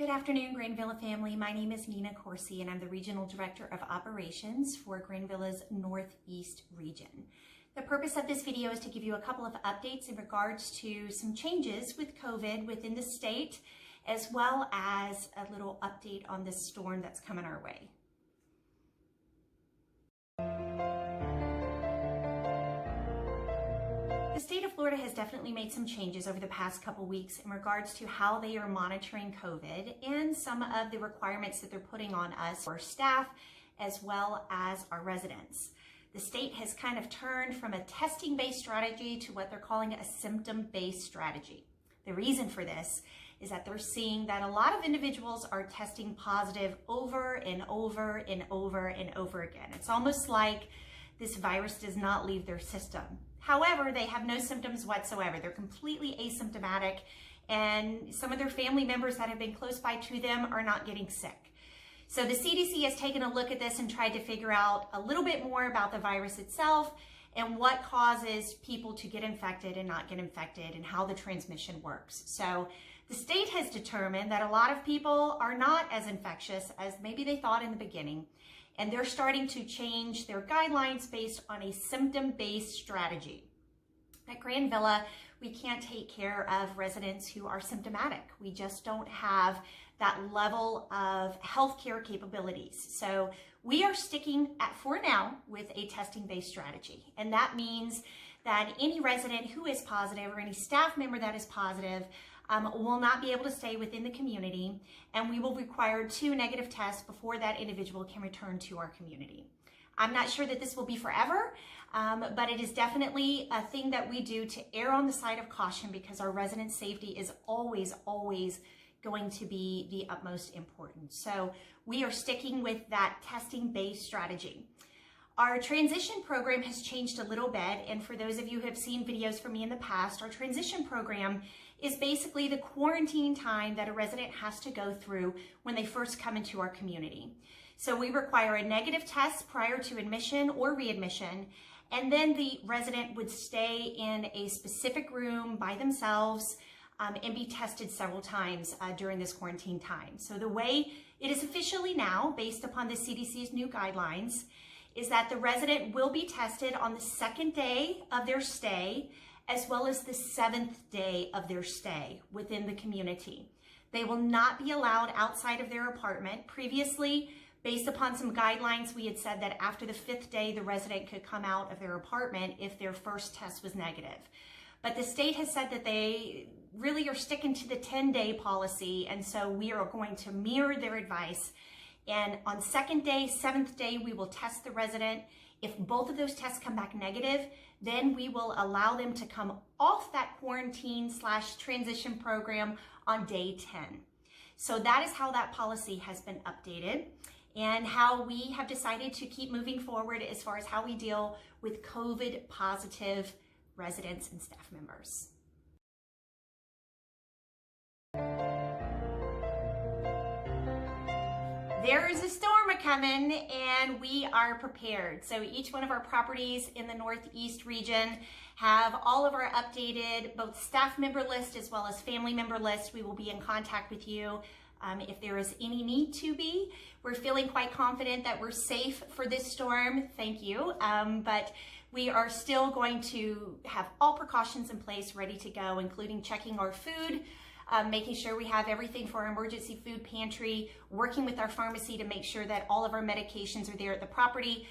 Good afternoon, Granvilla family. My name is Nina Corsi, and I'm the Regional Director of Operations for Granvilla's Northeast region. The purpose of this video is to give you a couple of updates in regards to some changes with COVID within the state, as well as a little update on this storm that's coming our way. The state of Florida has definitely made some changes over the past couple weeks in regards to how they are monitoring COVID and some of the requirements that they're putting on us, our staff, as well as our residents. The state has kind of turned from a testing-based strategy to what they're calling a symptom-based strategy. The reason for this is that they're seeing that a lot of individuals are testing positive over and over and over and over again. It's almost like this virus does not leave their system. However, they have no symptoms whatsoever. They're completely asymptomatic, and some of their family members that have been close by to them are not getting sick. So the CDC has taken a look at this and tried to figure out a little bit more about the virus itself and what causes people to get infected and not get infected and how the transmission works. So the state has determined that a lot of people are not as infectious as maybe they thought in the beginning, and they're starting to change their guidelines based on a symptom-based strategy. At Granvilla, we can't take care of residents who are symptomatic. We just don't have that level of healthcare capabilities. So we are sticking for now with a testing-based strategy. And that means that any resident who is positive or any staff member that is positive will not be able to stay within the community, and we will require 2 negative tests before that individual can return to our community. I'm not sure that this will be forever, but it is definitely a thing that we do to err on the side of caution because our resident safety is always going to be the utmost importance. So we are sticking with that testing-based strategy. Our transition program has changed a little bit, and for those of you who have seen videos from me in the past, our transition program is basically the quarantine time that a resident has to go through when they first come into our community. So we require a negative test prior to admission or readmission, and then the resident would stay in a specific room by themselves and be tested several times during this quarantine time. So the way it is officially now, based upon the CDC's new guidelines, is that the resident will be tested on the 2nd day of their stay, as well as the 7th day of their stay within the community. They will not be allowed outside of their apartment. Previously, based upon some guidelines, we had said that after the 5th day, the resident could come out of their apartment if their first test was negative. But the state has said that they really are sticking to the 10-day policy, and so we are going to mirror their advice. And on 2nd day, 7th day, we will test the resident. If both of those tests come back negative, then we will allow them to come off that quarantine/transition program on day 10. So that is how that policy has been updated and how we have decided to keep moving forward as far as how we deal with COVID positive residents and staff members. There is a storm coming, and we are prepared. So each one of our properties in the Northeast region have all of our updated both staff member list as well as family member list. We will be in contact with you if there is any need to be. We're feeling quite confident that we're safe for this storm. Thank you. But we are still going to have all precautions in place ready to go, including checking our food, making sure we have everything for our emergency food pantry, working with our pharmacy to make sure that all of our medications are there at the property,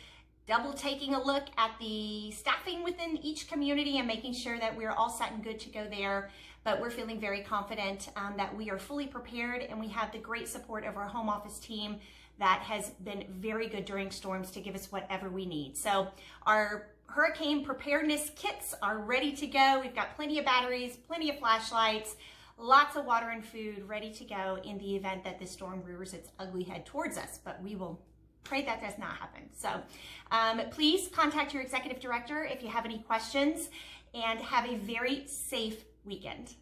double taking a look at the staffing within each community and making sure that we're all set and good to go there. But we're feeling very confident that we are fully prepared, and we have the great support of our home office team that has been very good during storms to give us whatever we need. So our hurricane preparedness kits are ready to go. We've got plenty of batteries, plenty of flashlights, lots of water and food ready to go in the event that this storm rears its ugly head towards us, but we will pray that does not happen. So please contact your executive director if you have any questions, and have a very safe weekend.